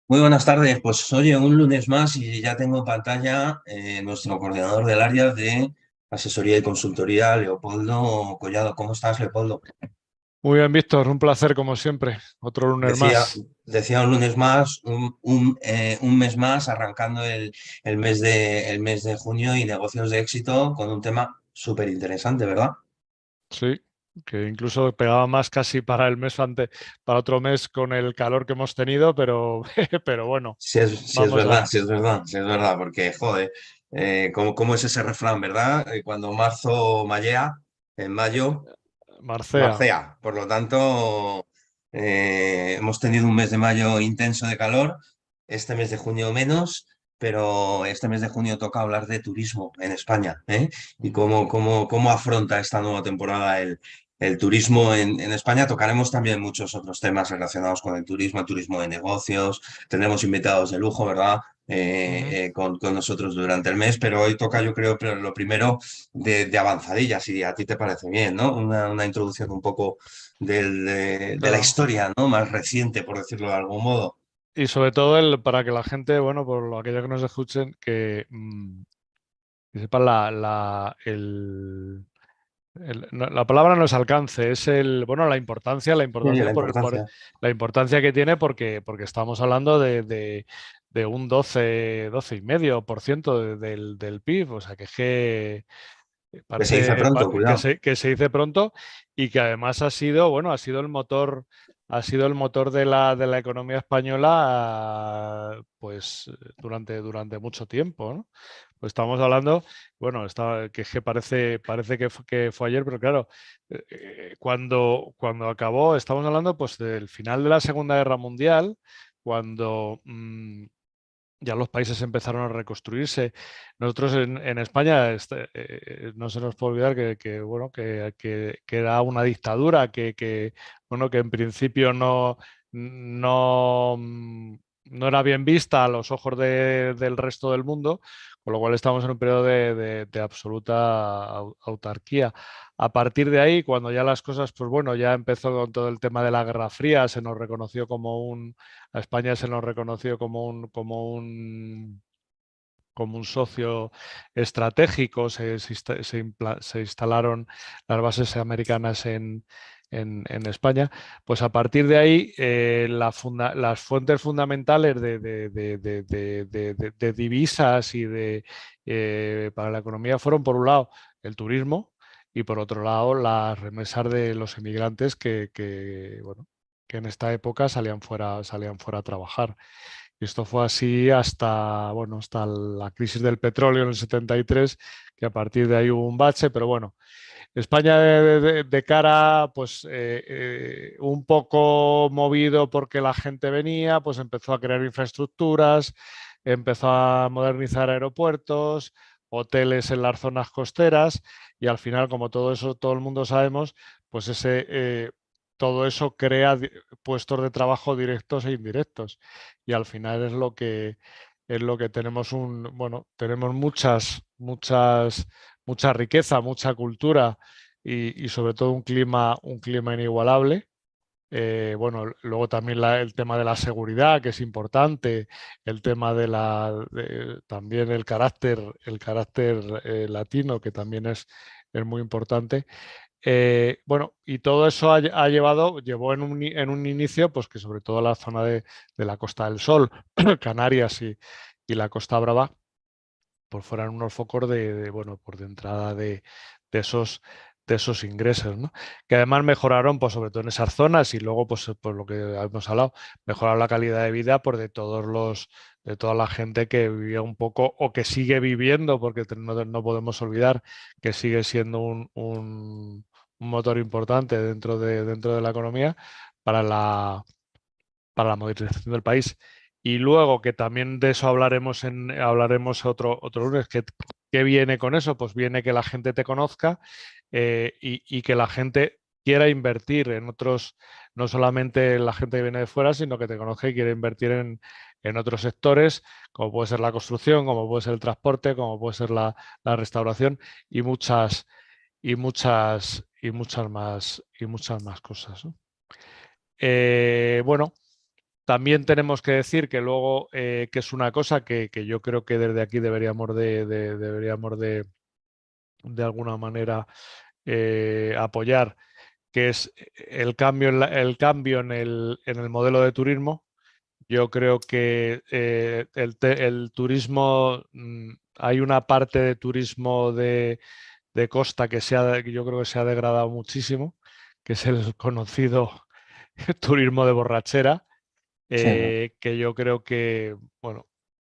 Muy buenas tardes. Pues oye, un lunes más y ya tengo en pantalla nuestro coordinador del área de asesoría y consultoría, Leopoldo Collado. ¿Cómo estás, Leopoldo? Muy bien, Víctor, un placer como siempre. Otro lunes Decía, más. decía un lunes más, un mes más, arrancando el mes de junio y negocios de éxito con un tema súper interesante, ¿verdad? Sí, que incluso pegaba más casi para el mes antes, para otro mes con el calor que hemos tenido, pero, pero bueno, Si es vamos verdad, allá. si es verdad, porque joder, ¿cómo es ese refrán, verdad? Cuando marzo mallea, en mayo Marcea, marcea. Por lo tanto, hemos tenido un mes de mayo intenso de calor, este mes de junio menos, pero este mes de junio toca hablar de turismo en España, ¿eh? Y cómo afronta esta nueva temporada el turismo en España. Tocaremos también muchos otros temas relacionados con el turismo de negocios. Tendremos invitados de lujo, ¿verdad? ujú, Con nosotros durante el mes, pero hoy toca, yo creo, pero lo primero de avanzadilla, si a ti te parece bien, ¿no? Una introducción un poco de la claro. historia, ¿no? Más reciente, por decirlo de algún modo. Y sobre todo para que la gente, bueno, por lo aquellos que nos escuchen, que sepan la palabra no es alcance, es bueno, la Sí, importancia la importancia. la importancia que tiene porque estamos hablando de un 12,5% del PIB, o sea que Que se dice parece pronto, cuidado. que se dice pronto y que además ha sido, bueno, ha sido el motor de la economía española, pues durante mucho tiempo, ¿no? Pues estamos hablando, bueno, es que parece que fue ayer, pero claro, cuando acabó, estamos hablando pues del final de la Segunda Guerra Mundial, cuando ya los países empezaron a reconstruirse. Nosotros en España no se nos puede olvidar bueno, que era una dictadura, bueno, que en principio no, no era bien vista a los ojos del resto del mundo, con lo cual estamos en un periodo de absoluta autarquía. A partir de ahí, cuando ya las cosas, pues bueno, ya empezó con todo el tema de la Guerra Fría, se nos reconoció a España se nos reconoció como un socio estratégico, se instalaron las bases americanas en España. Pues a partir de ahí, las fuentes fundamentales de divisas para la economía fueron, por un lado, el turismo y por otro lado, las remesas de los inmigrantes bueno, que en esta época salían fuera a trabajar. Y esto fue así hasta, bueno, hasta la crisis del petróleo en el 73, que a partir de ahí hubo un bache, pero bueno, España de cara, pues un poco movido porque la gente venía, pues empezó a crear infraestructuras, empezó a modernizar aeropuertos, hoteles en las zonas costeras y al final, como todo eso, todo el mundo sabemos, pues todo eso crea puestos de trabajo directos e indirectos y al final es lo que tenemos bueno, tenemos mucha riqueza, mucha cultura y sobre todo un clima inigualable. Bueno, luego también el tema de la seguridad, que es importante, el tema también el carácter latino, que también es muy importante. Bueno, y todo eso llevó en un inicio, pues que sobre todo la zona de la Costa del Sol, Canarias y la Costa Brava, pues fueran unos focos bueno, por de entrada esos, de esos ingresos, ¿no? Que además mejoraron, pues sobre todo en esas zonas y luego, pues por lo que hemos hablado, mejoraron la calidad de vida por de toda la gente que vivía un poco o que sigue viviendo, porque no podemos olvidar que sigue siendo un motor importante dentro de la economía para para la modernización del país. Y luego, que también de eso hablaremos otro lunes, ¿qué viene con eso? Pues viene que la gente te conozca y que la gente quiera invertir en otros, no solamente la gente que viene de fuera, sino que te conozca y quiere invertir en otros sectores, como puede ser la construcción, como puede ser el transporte, como puede ser la restauración y muchas más cosas, ¿no? Bueno. También tenemos que decir que luego, que es una cosa que yo creo que desde aquí deberíamos de alguna manera apoyar, que es el cambio en el modelo de turismo. Yo creo que el turismo, hay una parte de turismo de costa que yo creo que se ha degradado muchísimo, que es el conocido turismo de borrachera, Sí, que yo creo que, bueno,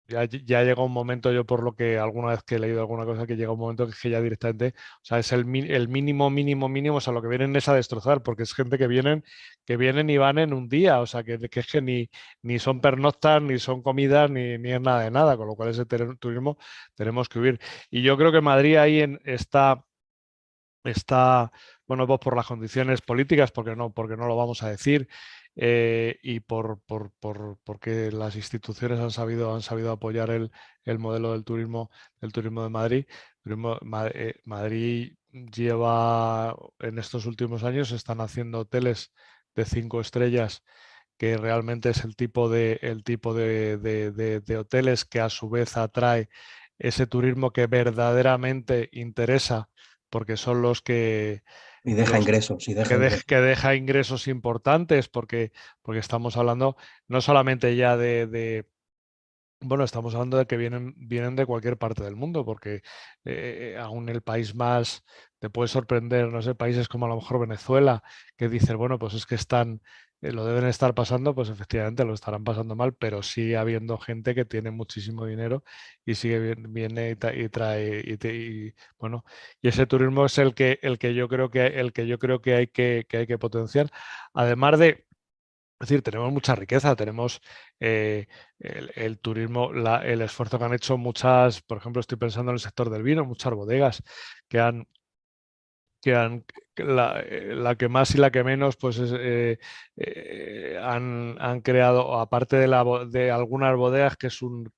ya llega un momento, yo por lo que alguna vez que he leído alguna cosa, que llega un momento que es que ya directamente, o sea, es el mínimo, mínimo, mínimo, o sea, lo que vienen es a destrozar, porque es gente que vienen y van en un día, o sea, que es que ni son pernoctas, ni son comidas, ni es nada de nada, con lo cual ese turismo tenemos que huir. Y yo creo que Madrid ahí está, bueno, pues por las condiciones políticas, porque no lo vamos a decir, y porque las instituciones han sabido apoyar el modelo del turismo de Madrid. Madrid lleva, en estos últimos años, se están haciendo hoteles de 5 estrellas, que realmente es el tipo de hoteles que a su vez atrae ese turismo que verdaderamente interesa, porque son y deja los ingresos, y deja que ingresos. deja ingresos importantes, porque estamos hablando no solamente ya bueno, estamos hablando de que vienen de cualquier parte del mundo, porque aún el país más te puede sorprender, no sé, países como a lo mejor Venezuela, que dicen, bueno, pues es que lo deben estar pasando, pues efectivamente lo estarán pasando mal, pero sigue habiendo gente que tiene muchísimo dinero y viene y trae, bueno, y ese turismo es el que yo creo que hay que potenciar. Además de, es decir, tenemos mucha riqueza, tenemos el turismo, el esfuerzo que han hecho muchas, por ejemplo, estoy pensando en el sector del vino, muchas bodegas que han, que han la que más y la que menos, pues han creado, aparte de algunas bodegas que son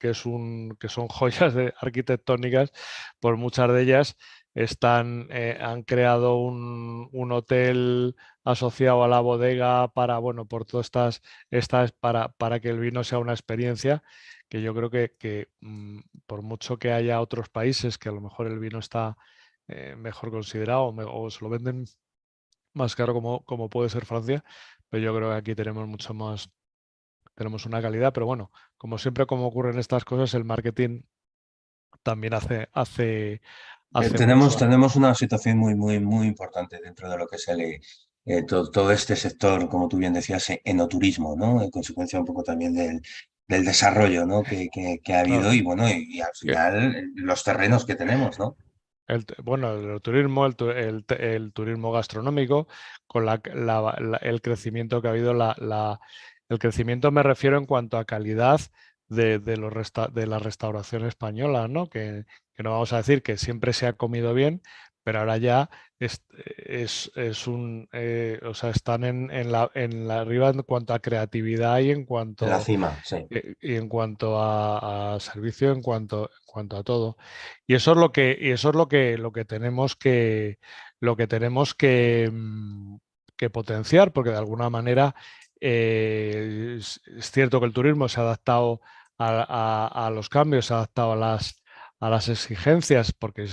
joyas arquitectónicas, pues muchas de ellas han creado un hotel asociado a la bodega para, bueno, por todas para que el vino sea una experiencia que yo creo que por mucho que haya otros países que a lo mejor el vino está mejor considerado, o se lo venden más caro, como puede ser Francia, pero yo creo que aquí tenemos una calidad, pero bueno, como siempre, como ocurren estas cosas, el marketing también hace Tenemos, mucho. tenemos una situación muy, muy, muy importante dentro de lo que es todo este sector, como tú bien decías, enoturismo, ¿no? En consecuencia un poco también del desarrollo, ¿no? que ha habido Claro, y bueno, y al que final los terrenos que tenemos, ¿no? bueno, el turismo, el turismo gastronómico, con el crecimiento que ha habido, el crecimiento me refiero en cuanto a calidad de la restauración española, ¿no? Que no vamos a decir que siempre se ha comido bien, pero ahora ya o sea, están en la arriba en cuanto a creatividad y en En la cuanto cima, sí. y en cuanto a servicio, en cuanto a todo. Y eso es lo que tenemos que potenciar, porque de alguna manera es cierto que el turismo se ha adaptado a los cambios, se ha adaptado a las exigencias, porque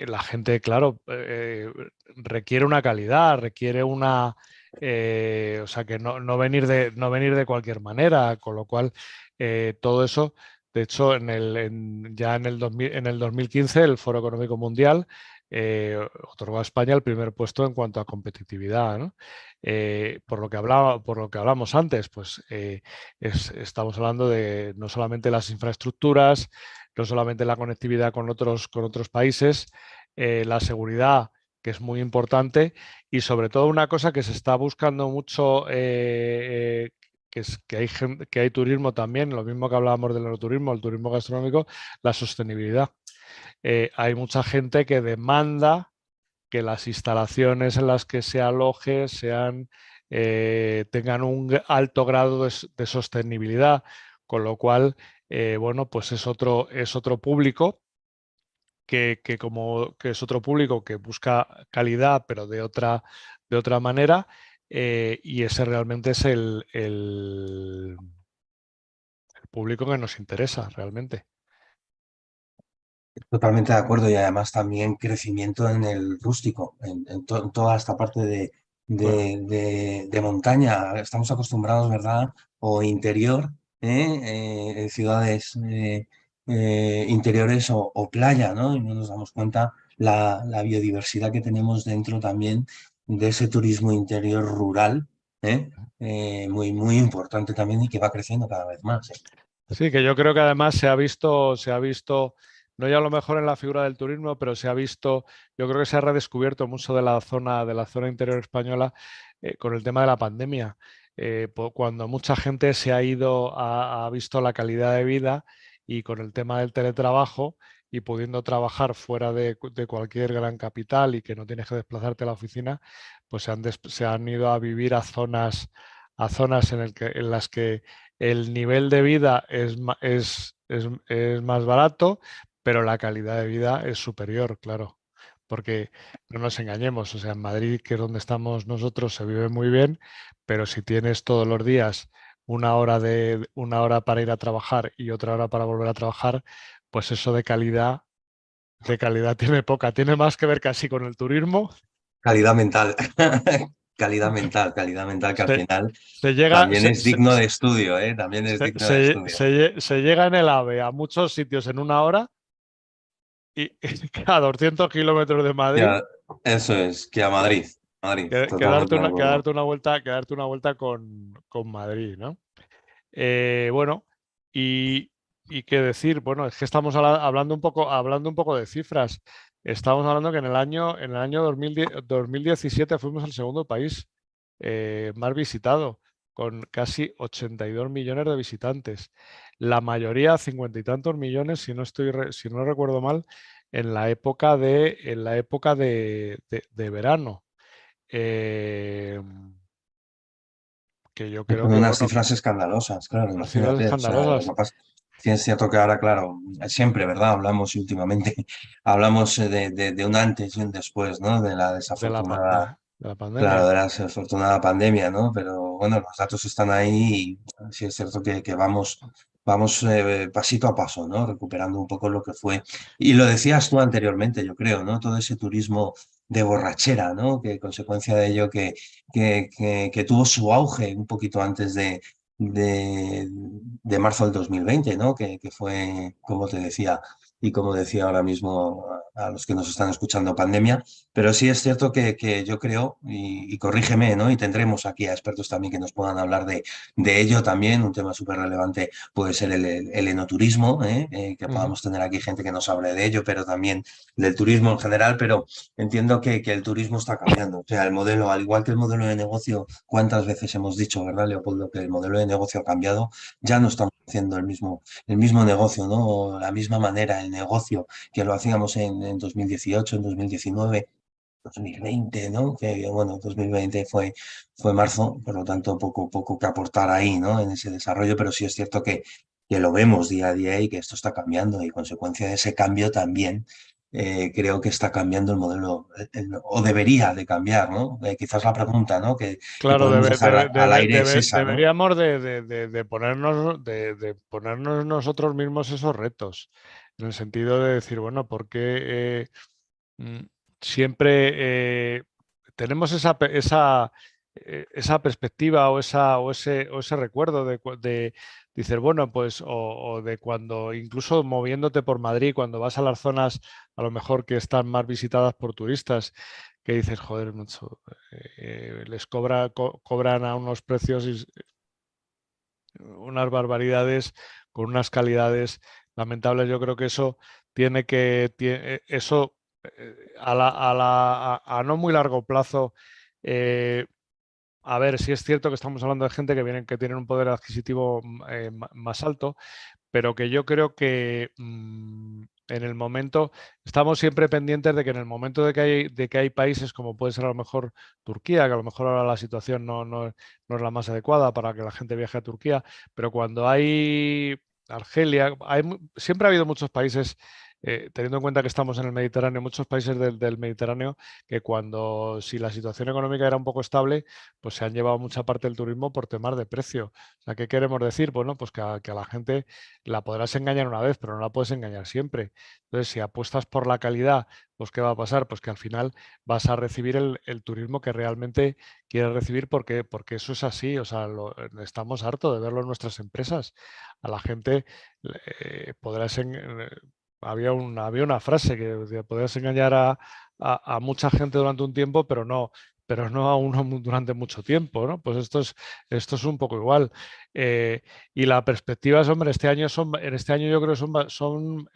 la gente, claro, requiere una calidad, requiere o sea, que no venir de cualquier manera, con lo cual todo eso, de hecho, ya en el 2015 el Foro Económico Mundial otorgó a España el primer puesto en cuanto a competitividad, ¿no? Por lo que hablamos antes, pues estamos hablando de no solamente las infraestructuras, no solamente la conectividad con otros países, la seguridad, que es muy importante, y sobre todo una cosa que se está buscando mucho, que hay turismo también, lo mismo que hablábamos del enoturismo, el turismo gastronómico, la sostenibilidad. Hay mucha gente que demanda que las instalaciones en las que se aloje tengan un alto grado de sostenibilidad, con lo cual, bueno, pues es otro público que es otro público que busca calidad, pero de otra manera, y ese realmente es el público que nos interesa realmente. Totalmente de acuerdo y además también crecimiento en el rústico, en toda esta parte Bueno, de montaña. Estamos acostumbrados, ¿verdad? O interior, en ciudades interiores o playa, ¿no? Y no nos damos cuenta la biodiversidad que tenemos dentro también de ese turismo interior rural, ¿eh? Muy, muy importante también y que va creciendo cada vez más, ¿eh? sí, que yo creo que además se ha visto, no ya a lo mejor en la figura del turismo, pero se ha visto, yo creo que se ha redescubierto mucho de la zona interior española con el tema de la pandemia. Cuando mucha gente se ha ido, ha visto la calidad de vida y con el tema del teletrabajo y pudiendo trabajar fuera de cualquier gran capital y que no tienes que desplazarte a la oficina, pues se han ido a vivir a zonas en las que el nivel de vida es más barato, pero la calidad de vida es superior, claro. Porque no nos engañemos, o sea, en Madrid, que es donde estamos nosotros, se vive muy bien, pero si tienes todos los días una hora para ir a trabajar y otra hora para volver a trabajar, pues eso de calidad tiene poca, tiene más que ver casi con el turismo. Calidad mental. Calidad mental que al Se, final se llega, también es digno de estudio, ¿eh? También es digno de estudio. se llega en el AVE a muchos sitios en una hora y a 200 kilómetros de Madrid, Ya, eso es, que a Madrid, Madrid, que totalmente de acuerdo. quedarte una vuelta con Madrid, ¿no? Bueno, y, y qué decir, bueno, es que estamos hablando un poco de cifras. Estamos hablando que en el año 2017 fuimos el segundo país más visitado, con casi 82 millones de visitantes. La mayoría, 50 y tantos millones, si no recuerdo mal, en la época de verano. Eh, que yo creo Con que, unas bueno, cifras escandalosas, claro, unas cifras imagínate. O sea, lo que escandalosas. pasa, sí es cierto que ahora, claro, siempre, ¿verdad? Hablamos y últimamente, hablamos de un antes y un después, ¿no? De la desafortunada. De la Claro, pandemia. de la desafortunada pandemia, ¿no? Pero bueno, los datos están ahí y sí es cierto que vamos pasito a paso, ¿no? Recuperando un poco lo que fue. Y lo decías tú anteriormente, yo creo, ¿no? Todo ese turismo de borrachera, ¿no? Que consecuencia de ello que tuvo su auge un poquito antes de, de marzo del 2020, ¿no? Que fue, como te decía, y como decía ahora mismo a los que nos están escuchando, pandemia. Pero sí es cierto que yo creo, y corrígeme, ¿no? Y tendremos aquí a expertos también que nos puedan hablar de ello también. Un tema súper relevante puede ser el enoturismo, ¿eh? Que Ujú. podamos tener aquí gente que nos hable de ello, pero también del turismo en general. Pero entiendo que el turismo está cambiando. O sea, el modelo, al igual que el modelo de negocio, ¿cuántas veces hemos dicho, verdad, Leopoldo, que el modelo de negocio ha cambiado? Ya no estamos haciendo el mismo negocio, ¿no? O la misma manera, el negocio que lo hacíamos en 2018, en 2019. 2020, ¿no? Que bueno, 2020 fue marzo, por lo tanto poco que aportar ahí, ¿no? En ese desarrollo, pero sí es cierto que lo vemos día a día y que esto está cambiando y consecuencia de ese cambio también creo que está cambiando el modelo o debería de cambiar, ¿no? Quizás la pregunta, ¿no? Que Claro, podemos dejar al aire es esa, ¿no? deberíamos de ponernos nosotros mismos esos retos, en el sentido de decir, bueno, ¿por qué mm, siempre tenemos esa perspectiva o ese recuerdo de dices, bueno, pues, o de cuando, incluso moviéndote por Madrid, cuando vas a las zonas a lo mejor que están más visitadas por turistas, que dices, joder, macho, cobran a unos precios y unas barbaridades con unas calidades lamentables. Yo creo que eso eso a no muy largo plazo, eh, a ver, si es cierto que estamos hablando de gente que tienen un poder adquisitivo más alto, pero que yo creo que en el momento, estamos siempre pendientes de que en el momento de que hay países como puede ser a lo mejor Turquía, que a lo mejor ahora la situación no es la más adecuada para que la gente viaje a Turquía, pero cuando hay Argelia, siempre ha habido muchos países teniendo en cuenta que estamos en el Mediterráneo, muchos países del Mediterráneo, que si la situación económica era un poco estable, pues se han llevado mucha parte del turismo por temas de precio. O sea, ¿qué queremos decir? Bueno, pues que a la gente la podrás engañar una vez, pero no la puedes engañar siempre. Entonces, si apuestas por la calidad, pues ¿qué va a pasar? Pues que al final vas a recibir el turismo que realmente quieres recibir porque eso es así. O sea, estamos hartos de verlo en nuestras empresas. A la gente podrás había una frase que decía, podrías engañar a mucha gente durante un tiempo, pero no a uno durante mucho tiempo, ¿no? Pues esto es un poco igual. Y la perspectiva es, hombre, en este año yo creo que son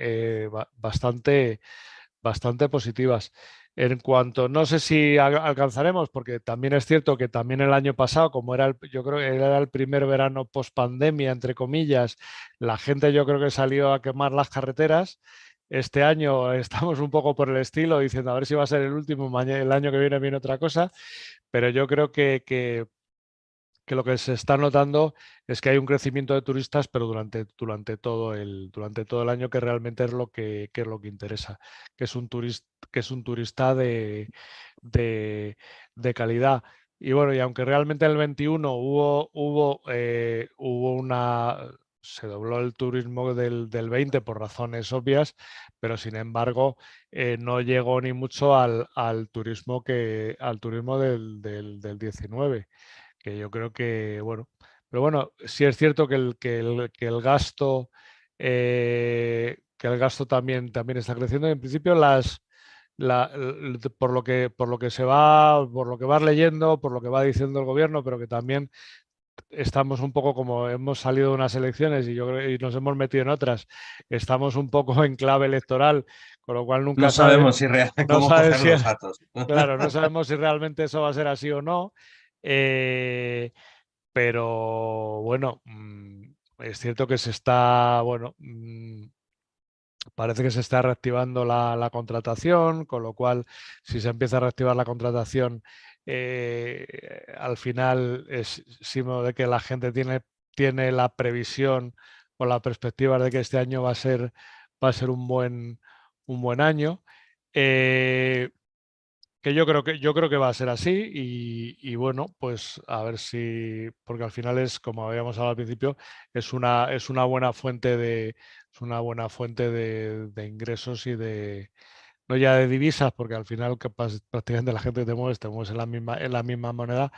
bastante positivas. En cuanto, no sé si alcanzaremos, porque también es cierto que también el año pasado, como yo creo que era el primer verano post pandemia, entre comillas, la gente yo creo que salió a quemar las carreteras. Este año estamos un poco por el estilo, diciendo a ver si va a ser el último, el año que viene otra cosa, pero yo creo que lo que se está notando es que hay un crecimiento de turistas, pero durante todo el año, que realmente es que es lo que interesa, que es un turista de calidad. Y bueno, y aunque realmente en el 21 hubo se dobló el turismo del 20 por razones obvias, pero sin embargo no llegó ni mucho al turismo del 19, que yo creo que, bueno, pero bueno, sí es cierto que el gasto, también está creciendo. Y en principio por lo que por lo que vas leyendo, por lo que va diciendo el gobierno, pero que también estamos un poco, como hemos salido de unas elecciones y nos hemos metido en otras, estamos un poco en clave electoral, con lo cual No nunca sabes, sabemos si no cómo sabes coger si, los datos. claro, no sabemos si realmente eso va a ser así o no. Eh, pero bueno, es cierto que bueno, parece que se está reactivando la contratación, con lo cual, si se empieza a reactivar la contratación, al final es símbolo de que la gente tiene la previsión o la perspectiva de que este año va a ser un buen año. Que yo creo que va a ser así y bueno, pues a ver si, porque al final es, como habíamos hablado al principio, es una buena fuente es una buena fuente de ingresos no ya de divisas, porque al final prácticamente la gente que te mueves en la misma moneda,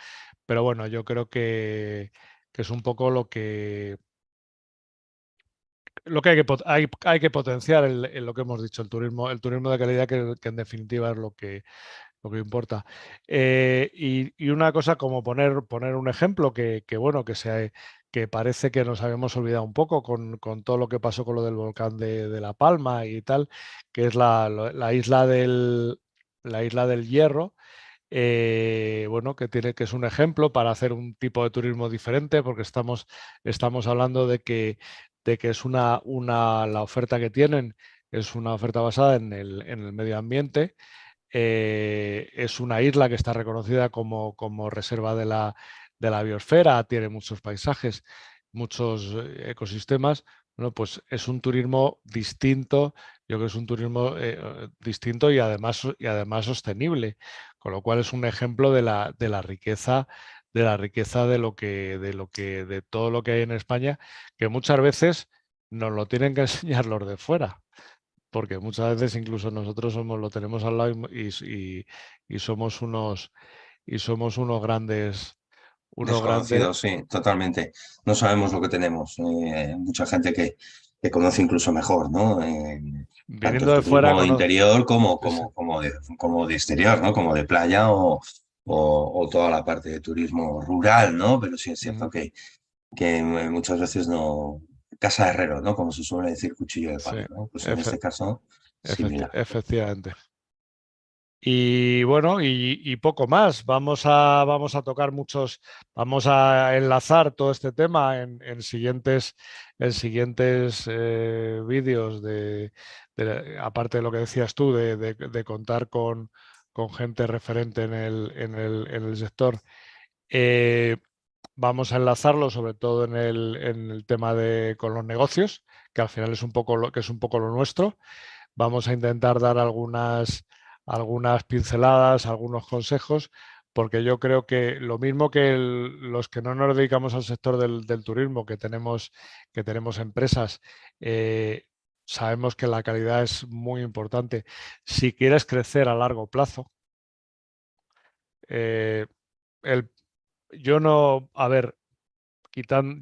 pero bueno, yo creo que es un poco lo que hay que potenciar en lo que hemos dicho, el turismo de calidad, que en definitiva es lo que importa. Y una cosa como poner un ejemplo bueno, que parece que nos habíamos olvidado un poco con todo lo que pasó con lo del volcán de La Palma y tal, que es la isla del Hierro. Bueno, que es un ejemplo para hacer un tipo de turismo diferente, porque estamos hablando de que es la oferta que tienen es una oferta basada en el medio ambiente. Es una isla que está reconocida como reserva de la biosfera, tiene muchos paisajes, muchos ecosistemas. Bueno, pues es un turismo distinto, yo creo que es un turismo distinto y además sostenible, con lo cual es un ejemplo de la riqueza de todo lo que hay en España, que muchas veces nos lo tienen que enseñar los de fuera, porque muchas veces incluso nosotros lo tenemos al lado y somos unos grandes, Desconocidos, sí, totalmente. No sabemos lo que tenemos. Mucha gente que conoce incluso mejor, ¿no? Tanto viniendo el de fuera, turismo de interior sí, sí. como de exterior, ¿no? Como de playa o toda la parte de turismo rural, ¿no? Pero sí es cierto Ujú, que muchas veces no. Casa de herrero, ¿no? Como se suele decir, cuchillo de sí, palo, ¿no? Pues en efe- este caso, similar. efectivamente. Y bueno, y poco más. Vamos a tocar vamos a enlazar todo este tema en siguientes vídeos aparte de lo que decías tú, de contar con gente referente en el sector. Eh, Vamos a enlazarlo sobre todo en el tema con los negocios, que al final es un poco que es un poco lo nuestro. vamos a intentar dar algunas pinceladas, algunos consejos, porque yo creo que lo mismo que los que no nos dedicamos al sector del turismo, que tenemos empresas, sabemos que la calidad es muy importante. Si quieres crecer a largo plazo, eh, el, yo no, a ver,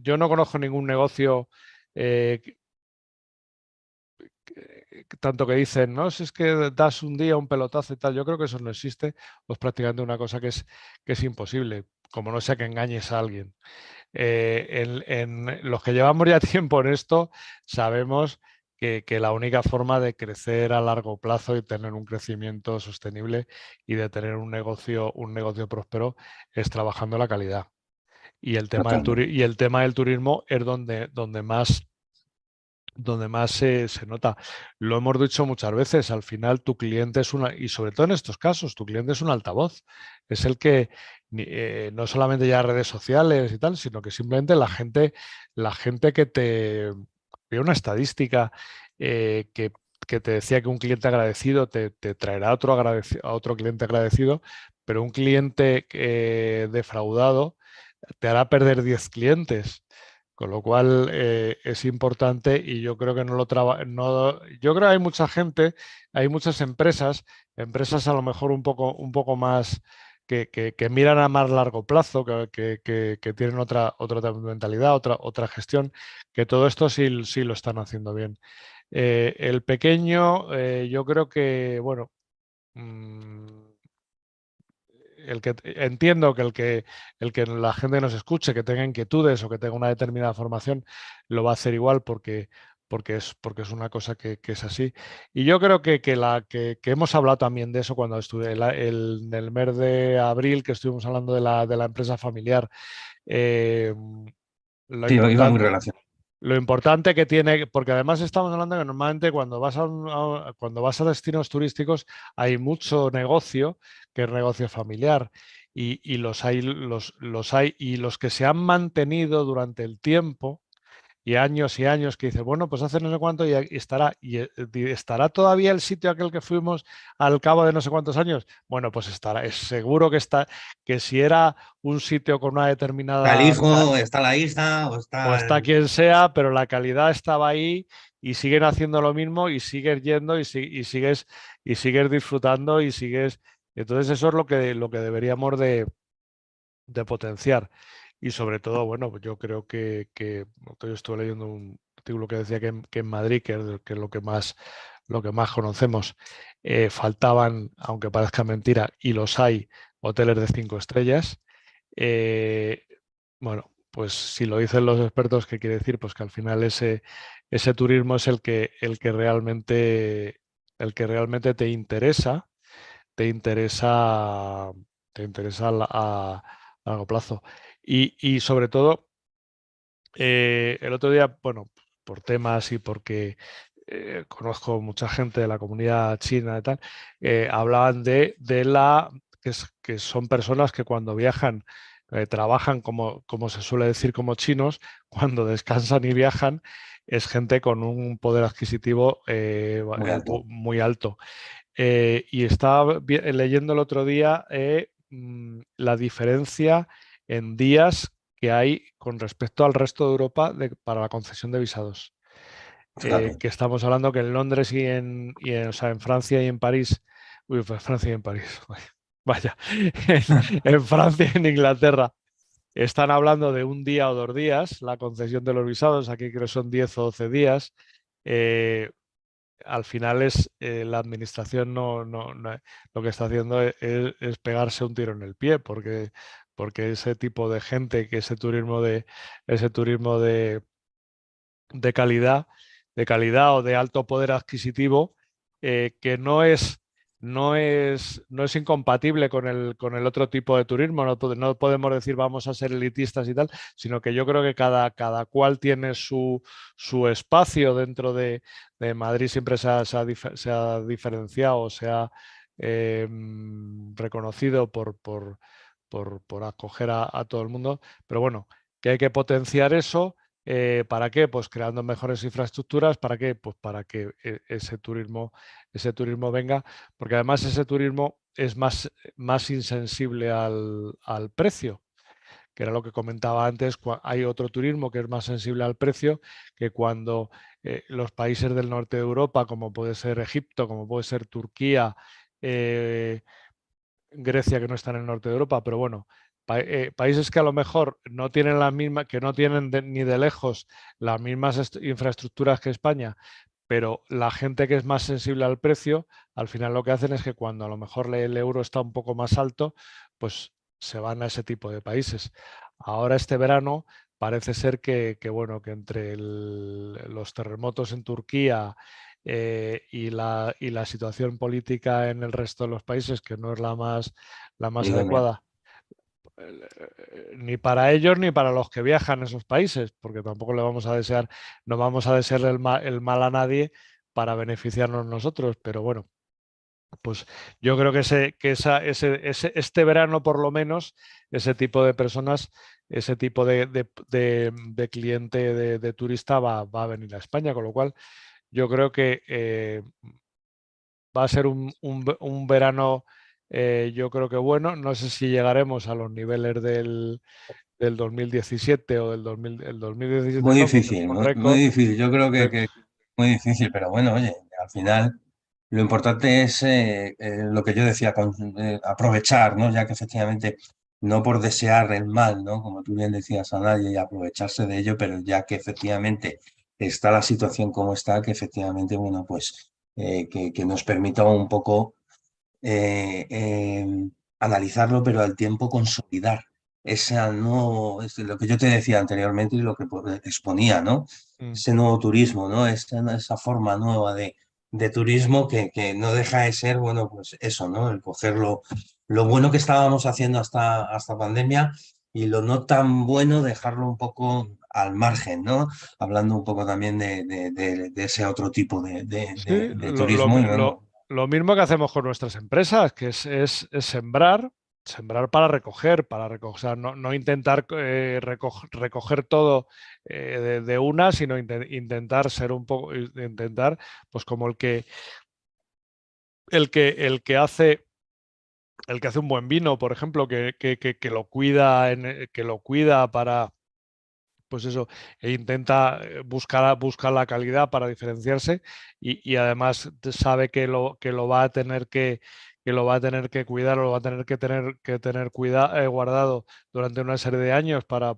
yo no conozco ningún negocio eh, tanto que dicen, no, si es que das un día un pelotazo y tal, yo creo que eso no existe, pues prácticamente una cosa que es imposible, como no sea que engañes a alguien. En los que llevamos ya tiempo en esto, sabemos que la única forma de crecer a largo plazo y tener un crecimiento sostenible y de tener un negocio próspero es trabajando la calidad. Y el tema Totalmente. y el tema del turismo es donde más se nota. Lo hemos dicho muchas veces, al final tu cliente es y sobre todo en estos casos, tu cliente es un altavoz. Es el que no solamente ya redes sociales y tal, sino que simplemente la gente que te ve una estadística que te decía que un cliente agradecido te traerá a otro cliente agradecido, pero un cliente defraudado te hará perder 10 clientes. Con lo cual es importante y yo creo que no lo trabaja. No, yo creo que hay mucha gente, hay muchas empresas a lo mejor un poco más que miran a más largo plazo, que tienen otra mentalidad, otra gestión, que todo esto sí lo están haciendo bien. El pequeño, yo creo que, bueno, mm, entiendo que el que la gente nos escuche, que tenga inquietudes o que tenga una determinada formación, lo va a hacer igual porque es una cosa que es así. Y yo creo que hemos hablado también de eso cuando estuve en el mes de abril, que estuvimos hablando de la empresa familiar. Eh, lo Sí, iba muy importante, relacionado. lo importante que tiene, porque además estamos hablando que normalmente cuando cuando vas a destinos turísticos hay mucho negocio que es negocio familiar y los hay y los que se han mantenido durante el tiempo y años que dices, bueno, pues hace no sé cuánto y estará todavía el sitio aquel que fuimos al cabo de no sé cuántos años. Bueno, pues estará, es seguro que si era un sitio con una Está el determinada hijo, está la hija, o o está está quien sea, pero la calidad estaba ahí y siguen haciendo lo mismo y sigues yendo y sigues disfrutando y sigues. Entonces eso es lo que deberíamos de potenciar. Y sobre todo, bueno, pues yo creo que yo estuve leyendo un artículo que decía que en Madrid, que es lo que más conocemos, faltaban, aunque parezca mentira, y los hay, hoteles de 5 estrellas. Eh, bueno, pues si lo dicen los expertos, ¿qué quiere decir? Pues que al final ese turismo es el que realmente te interesa, te interesa a largo plazo. Y sobre todo, el otro día, bueno, por temas y porque conozco mucha gente de la comunidad china y tal, hablaban que son personas que cuando viajan, trabajan como se suele decir como chinos, cuando descansan y viajan, es gente con un poder adquisitivo muy alto. muy alto. Y estaba leyendo el otro día la diferencia en días que hay con respecto al resto de Europa para la concesión de visados. Fíjate. Que estamos hablando que en Londres o sea, en Francia y en París, uy, pues Francia y en París, vaya, en Francia y en Inglaterra están hablando de un día o 2 días la concesión de los visados, aquí creo que son 10 o 12 días. Eh, Al final la administración lo que está haciendo es pegarse un tiro en el pie, porque ese tipo de gente, que ese turismo de calidad, o de alto poder adquisitivo, que no es incompatible con el otro tipo de turismo. No podemos decir vamos a ser elitistas y tal, sino que yo creo que cada cual tiene su espacio dentro de Madrid. Siempre se ha diferenciado, se ha reconocido por acoger a todo el mundo. Pero bueno, que hay que potenciar eso ¿Para qué? Pues creando mejores infraestructuras. ¿Para qué? Pues para que ese turismo venga, porque además ese turismo es más insensible al precio, que era lo que comentaba antes. Hay otro turismo que es más sensible al precio, que cuando los países del norte de Europa, como puede ser Egipto, como puede ser Turquía, eh, Grecia, que no está en el norte de Europa, pero bueno, países que a lo mejor no tienen la misma, que no tienen ni de lejos las mismas infraestructuras que España, pero la gente que es más sensible al precio, al final lo que hacen es que cuando a lo mejor el euro está un poco más alto, pues se van a ese tipo de países. Ahora este verano parece ser bueno, que entre los terremotos en Turquía, y la situación política en el resto de los países, que no es la más Idónea. adecuada, ni para ellos ni para los que viajan a esos países, porque tampoco le vamos a desear, no vamos a desear el mal a nadie para beneficiarnos nosotros, pero bueno, pues yo creo que, este verano por lo menos, ese tipo de personas, ese tipo de cliente, de turista va a venir a España, con lo cual yo creo que va a ser un verano, yo creo que bueno. No sé si llegaremos a los niveles del 2017 o el 2017 Muy no, que difícil, fue un muy récord. difícil. Yo creo récord. que muy difícil, pero bueno, oye, al final lo importante es lo que yo decía, aprovechar, ¿no? Ya que efectivamente, no por desear el mal, ¿no? Como tú bien decías a nadie y aprovecharse de ello, pero ya que efectivamente está la situación como está, que efectivamente, bueno, pues que nos permita un poco eh, eh, analizarlo, pero al tiempo consolidar. Esa no, es lo que yo te decía anteriormente y lo que exponía, ¿no? Mm. Ese nuevo turismo, ¿no? Esa forma nueva de turismo que no deja de ser, bueno, pues eso, ¿no? El coger lo bueno que estábamos haciendo hasta pandemia y lo no tan bueno, dejarlo un poco al margen, ¿no? Hablando un poco también de ese otro tipo Sí, de turismo y bueno. lo mismo que hacemos con nuestras empresas, que es sembrar para recoger, o sea, no intentar recoger todo de una, sino intentar ser un poco, intentar, pues como el que hace un buen vino, por ejemplo, que lo cuida, que lo cuida para, pues eso, e intenta buscar la calidad para diferenciarse, y además sabe que lo va a tener que lo va a tener que cuidar, o lo va a tener que tener guardado durante una serie de años para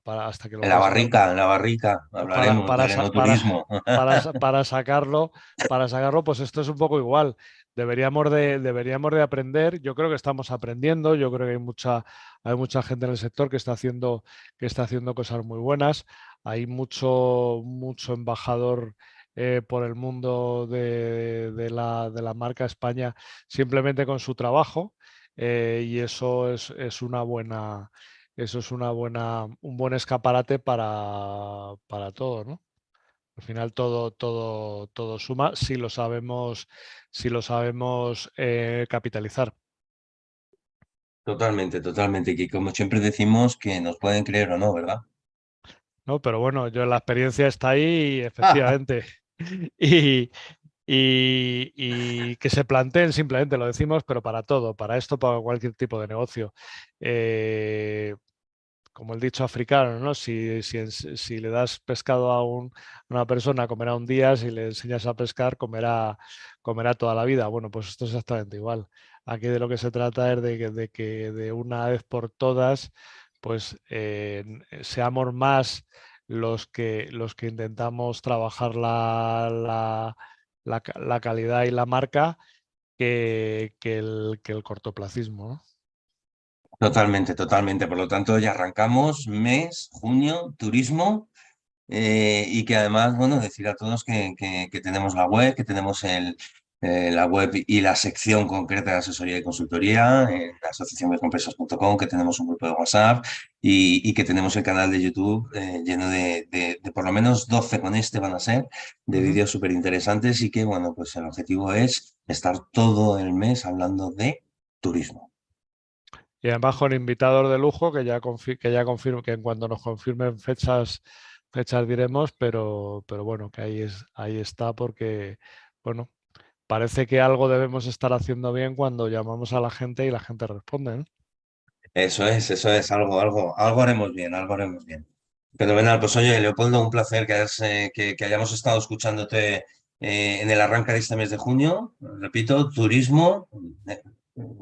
hasta que lo pueda sacar, En la barrica, para, hablaremos para, del sa- para, enoturismo. para sacarlo, pues esto es un poco igual. Deberíamos de aprender. Yo creo que estamos aprendiendo. Yo creo que hay mucha gente en el sector que está haciendo cosas muy buenas. Hay mucho embajador por el mundo de la marca España, simplemente con su trabajo, y es una buena, eso es un buen escaparate para todo, ¿no? Al final todo suma si lo sabemos capitalizar, Totalmente, totalmente. Que como siempre decimos, que nos pueden creer o no, ¿verdad? ¿no? Pero bueno, la experiencia está ahí, efectivamente. Y, y que se planteen, simplemente lo decimos, pero para todo, para esto, para cualquier tipo de negocio. Eh, Como el dicho africano, ¿no? Si le das pescado a una persona, comerá un día; si le enseñas a pescar, comerá toda la vida. Bueno, pues esto es exactamente igual. Aquí de lo que se trata es de que de una vez por todas, pues seamos más los que intentamos trabajar la calidad y la marca, que el cortoplacismo, ¿no? Totalmente, totalmente. Por lo tanto, ya arrancamos mes, junio, turismo. Y que además, bueno, decir a todos que tenemos la web, que tenemos la web y la sección concreta de asesoría y consultoría en la asociacionmicroempresas.com, que tenemos un grupo de WhatsApp y que tenemos el canal de YouTube lleno de por lo menos 12 con este van a ser, de Ujú. vídeos súper interesantes y que, bueno, pues el objetivo es estar todo el mes hablando de turismo. Y además con invitados de lujo, que ya confirmo que en cuanto nos confirmen fechas diremos, pero bueno, que ahí está porque, bueno, parece que algo debemos estar haciendo bien cuando llamamos a la gente y la gente responde, ¿no? Eso es, algo haremos bien, algo haremos bien. Fenomenal, pues oye, Leopoldo, un placer que hayamos estado escuchándote en el arranque de este mes de junio. Repito, eh,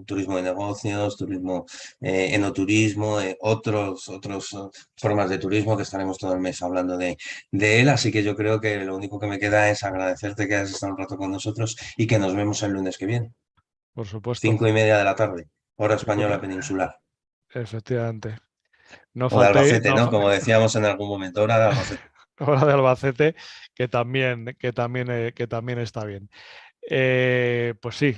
turismo de negocios, turismo, enoturismo, otros formas de turismo que estaremos todo el mes hablando de él. Así que yo creo que lo único que me queda es agradecerte que hayas estado un rato con nosotros y que nos vemos el lunes que viene, Por supuesto. 5:30 de la tarde, hora Cinco española mi- peninsular. Efectivamente. No O de faltéis, Albacete, ¿no? Como decíamos en algún momento, hora de Albacete. hora de Albacete, que también está bien. Pues sí,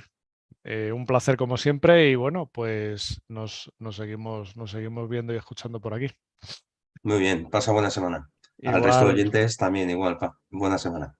un placer como siempre y bueno, pues nos seguimos viendo y escuchando por aquí. Muy bien, pasa buena semana. Al resto de Igual, oyentes también igual, buena semana.